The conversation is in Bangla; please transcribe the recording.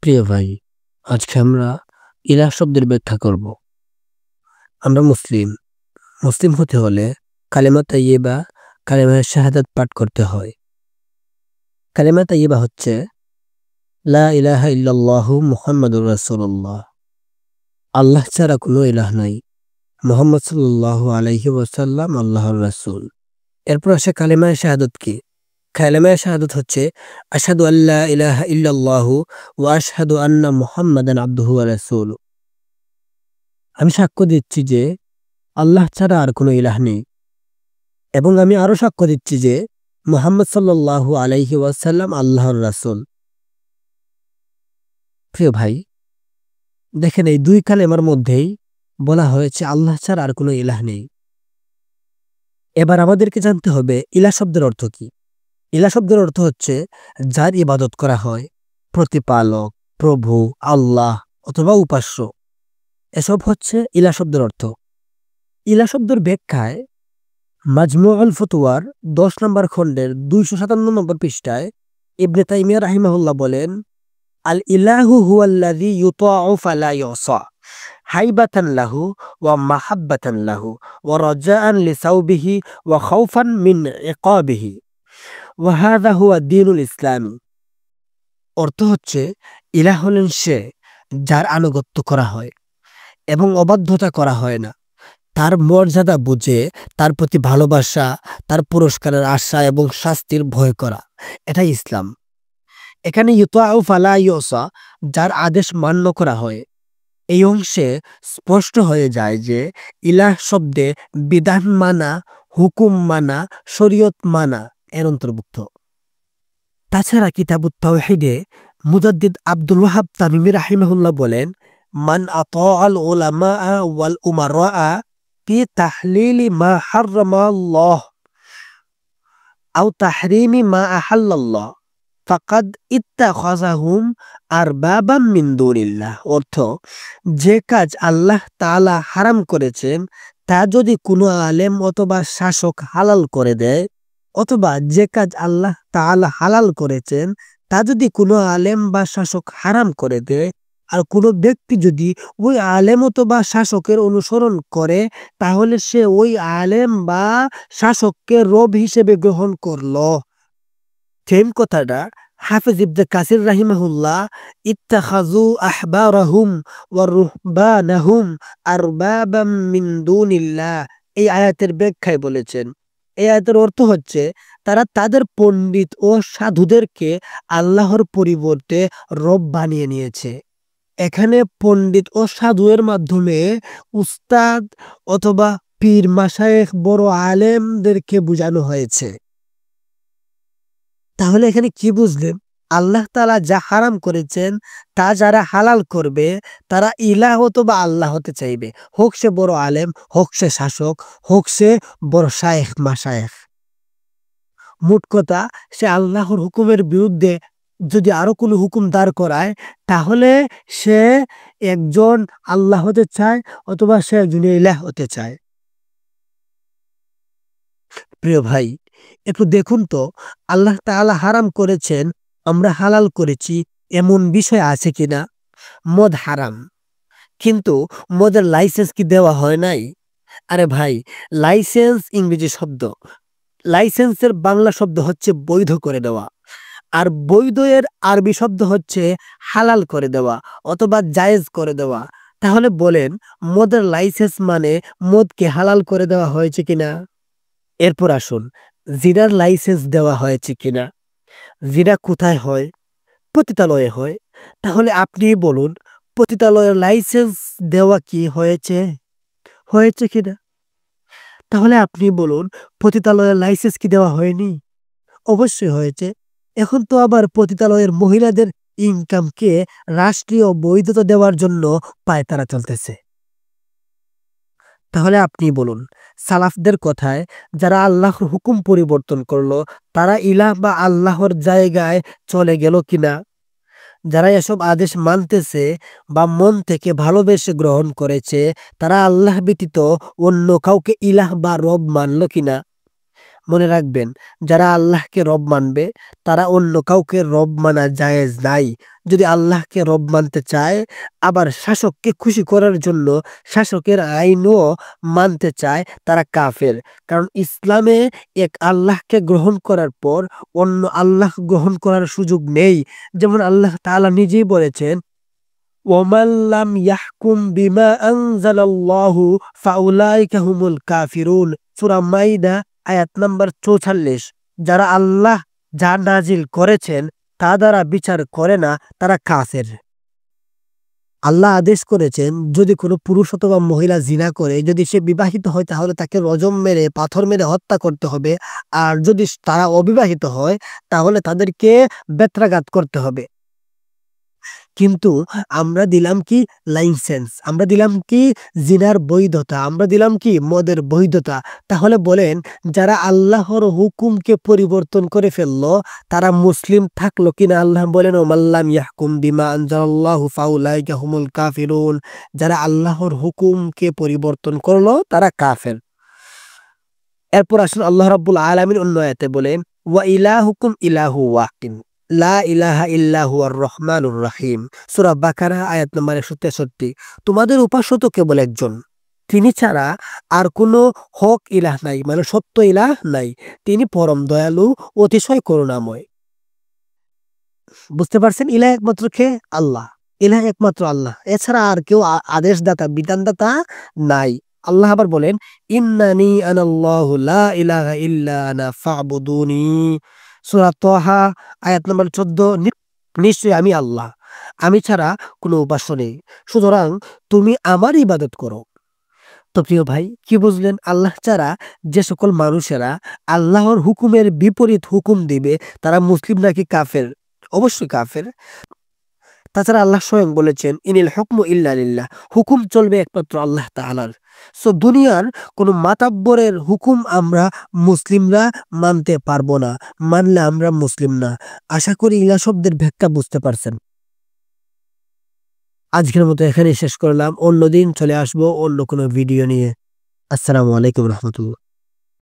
প্রিয় ভাই, আজকে আমরা ইলাহ শব্দের ব্যাখ্যা করব। আমরা মুসলিম। মুসলিম হতে হলে কালেমা তাইয়্যিবা, কালেমা শাহাদাত পাঠ করতে হয়। কালেমা তাইয়্যিবা হচ্ছে লা ইলাহা ইল্লাল্লাহু মুহাম্মাদুর রাসূলুল্লাহ। আল্লাহ ছাড়া কোনো ইলাহ নাই। মুহাম্মদ সাল্লাল্লাহু আলাইহি ওয়াসাল্লাম আল্লাহর রাসূল। এরপর আসে কালেমা শাহাদাত কি? কালেমা শাহাদাত হচ্ছে আশহাদু আল্লা ইলাহা ইল্লাল্লাহু ওয়া আশহাদু আন্না মুহাম্মাদান আবদুহু ওয়া রাসূলুহু। আমি সাক্ষ্য দিচ্ছি যে আল্লাহ ছাড়া আর কোনো ইলাহ নেই এবং আমি আরো সাক্ষ্য দিচ্ছি যে মুহাম্মদ সাল্লাল্লাহু আলাইহি ওয়াসাল্লাম আল্লাহর রাসূল। প্রিয় ভাই, দেখেন এই দুই কালেমার মধ্যেই বলা হয়েছে আল্লাহ ছাড়া আর কোনো ইলাহ নেই। এবার আমাদেরকে জানতে হবে ইলাহ শব্দের অর্থ কি। ইলাহ শব্দের অর্থ হচ্ছে যার ইবাদত করা হয়, প্রতিপালক, প্রভু, আল্লাহ অথবা উপাস্য। এসব হচ্ছে ইলাহ শব্দের অর্থ। ইলাহ শব্দের ব্যাখ্যায় মাজমুউল ফতোয়ার 10 নম্বর খণ্ডের 257 নম্বর পৃষ্ঠায় ইবনে তাইমিয়া রাহিমাহুল্লাহ বলেন, আল ইলাহু হুয়াল্লাযী ইউতাউ ফালা ইউসা হাইবাতান লাহু ওয়া মাহাব্বাতান লাহু ওয়া রাজাআন লিসাওবিহি ওয়া খাউফান মিন ইকাবিহি ওয়া হাযা হুয়া দ্বীনুল ইসলাম। অর্থ হচ্ছে ইলাহ হলেন সে যার আনুগত্য করা হয় এবং অবাধ্যতা করা হয় না, তার মর্যাদা বুঝে তার প্রতি ভালোবাসা, তার পুরস্কারের আশা এবং শাস্তির ভয় করা, এটাই ইসলাম। এখানে ইউতাউ ফালা ইউসা, যার আদেশ মান্য করা হয়, এই অংশে স্পষ্ট হয়ে যায় যে ইলাহ শব্দে বিধান মানা, হুকুম মানা, শরীয়ত মানা এর অন্তর্ভুক্ত। তাছাড়া কিতাবুত তাওহীদে মুজাদ্দিদ আব্দুল ওয়াহাব তামিমি রাহিমাহুল্লাহ বলেন, মান আতাআল উলামা ওয়াল উমারা ফি তাহলিলি মা হাররামা আল্লাহ আও তাহরিমি মা আহাল্লাল্লাহ ফাকাদ ইত্তাখাযাহুম আরবাবাম মিন দুনিল্লাহ। অর্থ, যে কাজ আল্লাহ তাআলা হারাম করেছেন তা যদি কোনো আলেম অথবা শাসক হালাল করে দেয়, অথবা যে কাজ আল্লাহ তাআলা হালাল করেছেন তা যদি কোনো আলেম বা শাসক হারাম করে দেয়, আর কোনো ব্যক্তি যদি ওই আলেম অথবা শাসকের অনুসরণ করে, তাহলে সে ওই আলেম বা শাসককে রব হিসেবে গ্রহণ করলো। সেম কথাটা হাফেজ ইবনে কাসির রাহিমাহুল্লাহ ইত্তাখাযু আহবারাহুম ওয়া রুহবানাহুম আরবাবাম মিন দুনিল্লাহ এই আয়াতের ব্যাখ্যায় বলেছেন। এই আয়াতের অর্থ হচ্ছে তারা তাদের পণ্ডিত ও সাধুদেরকে আল্লাহর পরিবর্তে রব বানিয়ে নিয়েছে। এখানে পণ্ডিত ও সাধুয়ের মাধ্যমে উস্তাদ অথবা পীর মাশায়েখ বড় আলেমদেরকে বোঝানো হয়েছে। তাহলে এখানে কি বুঝলেন? আল্লাহ তাআলা যা হারাম করেছেন তা যারা হালাল করবে তারা ইলাহ অথবা আল্লাহ হতে চাইবে, হোক সে বড় আলেম, হোক সে শাসক, হোক সে বড় শায়েখ মাশায়েখ। মোট কথা, সে আল্লাহর হুকুমের বিরুদ্ধে যদি আরো কোনো হুকুম দাঁড় করায়, তাহলে সে একজন আল্লাহ হতে চায় অথবা সে একজন ইলাহ হতে চায়। প্রিয় ভাই, একটু দেখুন তো, আল্লাহ তাআলা হারাম করেছেন, আমরা হালাল করেছি, এমন বিষয় আছে কিনা? মদ হারাম, কিন্তু মদের লাইসেন্স কি দেওয়া হয় নাই? আরে ভাই, লাইসেন্স ইংরেজি শব্দ, লাইসেন্সের বাংলা শব্দ হচ্ছে বৈধ করে দেওয়া, আর বৈধ এর আরবি শব্দ হচ্ছে হালাল করে দেওয়া অথবা জায়েজ করে দেওয়া। তাহলে বলেন, মদের লাইসেন্স মানে মদকে হালাল করে দেওয়া হয়েছে কিনা? এরপর আসুন, জিনার লাইসেন্স দেওয়া হয়েছে কিনা? জিনা কোথায় হয়? পতিতালয়ে হয়। তাহলে আপনি বলুন, পতিতালয়ের লাইসেন্স দেওয়া কি হয়েছে? হয়েছে কিনা? তাহলে আপনি বলুন, পতিতালয়ের লাইসেন্স কি দেওয়া হয়নি? অবশ্যই হয়েছে। এখন তো আবার পতিতালয়ের মহিলাদের ইনকামকে রাষ্ট্রীয় বৈধতা দেওয়ার জন্য পায়তারা চলতেছে। তাহলে আপনি বলুন, সালাফদের কথায় যারা আল্লাহর হুকুম পরিবর্তন করলো, তারা ইলাহ বা আল্লাহর জায়গায় চলে গেল কিনা? যারা এসব আদেশ মানতেছে বা মন থেকে ভালোবেসে গ্রহণ করেছে, তারা আল্লাহ ব্যতীত অন্য কাউকে ইলাহ বা রব মানল কিনা? মনে রাখবেন, যারা আল্লাহকে রব মানবে তারা অন্য কাউকে রব মানা জায়েজ নাই। যদি আল্লাহকে রব মানতে চায়, আবার শাসককে খুশি করার জন্য শাসকের আইনও মানতে চায়, তারা কাফের। কারণ ইসলামে এক আল্লাহকে গ্রহণ করার পর অন্য আল্লাহ গ্রহণ করার সুযোগ নেই। যেমন আল্লাহ তাআলা নিজেই বলেছেন, ওয়ামান লাম ইয়াহকুম বিমা আনজালাল্লাহু ফাউলাইকা হুমুল কাফিরুন। সূরা মাইদা আয়াত নাম্বার ৪৪। যারা আল্লাহ যা নাজিল করেছেন তা দ্বারা বিচার করে না, তারা কাফের। আল্লাহ আদেশ করেছেন, যদি কোনো পুরুষ অথবা মহিলা জিনা করে, যদি সে বিবাহিত হয় তাহলে তাকে রজম মেরে পাথর মেরে হত্যা করতে হবে। আর যদি তারা অবিবাহিত হয় তাহলে তাদেরকে বেত্রাঘাত করতে হবে। কিন্তু আমরা দিলাম কি লাইসেন্স, আমরা দিলাম কি জিনার বৈধতা, আমরা দিলাম কি মদের বৈধতা। তাহলে বলেন, যারা আল্লাহর হুকুমকে পরিবর্তন করে ফেললো তারা মুসলিম থাকলো কিনা? আল্লাহ বলেন, ওমাল্লাম ইয়াহকুম বিমা আনজালাল্লাহু ফাউলাইকা হুমুল কাফিরুন। যারা আল্লাহর হুকুমকে পরিবর্তন করলো তারা কাফের। এরপর আসুন আল্লাহ রাব্বুল আলামিন অন্য আয়াতে বলেন, ওয়া ইলাহুকুম ইলাহু ওয়াহিদ লা ইলাহা ইল্লা হুয়ার রহমানুর রহিম। সূরা বাকারা আয়াত নম্বর 163। তোমাদের উপাস্য তো কেবল একজন, তিনি ছাড়া আর কোনো হক ইলাহ নাই, মানে সত্য ইলাহ নাই। তিনি পরম দয়ালু, অতিশয় করুণাময়। বুঝতে পারছেন? ইলাহ একমাত্র কে? আল্লাহ। ইলাহ একমাত্র আল্লাহ, এছাড়া আর কেউ আদেশদাতা বিধানদাতা নাই। আল্লাহ আবার বলেন, ইন্নানি আনাল্লাহু লা ইলাহা ইল্লা আনা ফা'বুদুনি। সূরা তাহা আয়াত নম্বর 14। নিশ্চয়ই আমি আল্লাহ, আমি ছাড়া কোনো উপাস্য নেই, সুতরাং তুমি আমার ইবাদত করো। তো প্রিয় ভাই, কি বুঝলেন? আল্লাহ ছাড়া যে সকল মানুষেরা আল্লাহর হুকুমের বিপরীত হুকুম দিবে তারা মুসলিম নাকি কাফের? অবশ্যই কাফের। তাছাড়া আল্লাহ স্বয়ং বলেছেন, ইনিল হুকমু ইল্লা লিল্লাহ, হুকুম চলবে একমাত্র আল্লাহ তাআলার। সো দুনিয়ার কোনো মাতাব্বরের হুকুম আমরা মুসলিমরা মানতে পারবো না, মানলে আমরা মুসলিম না। আশা করি ইলা শব্দের ব্যাখ্যা বুঝতে পারছেন। আজকের মতো এখানেই শেষ করলাম, অন্যদিন চলে আসবো অন্য কোনো ভিডিও নিয়ে। আসসালামু আলাইকুম রহমতুল্লাহ।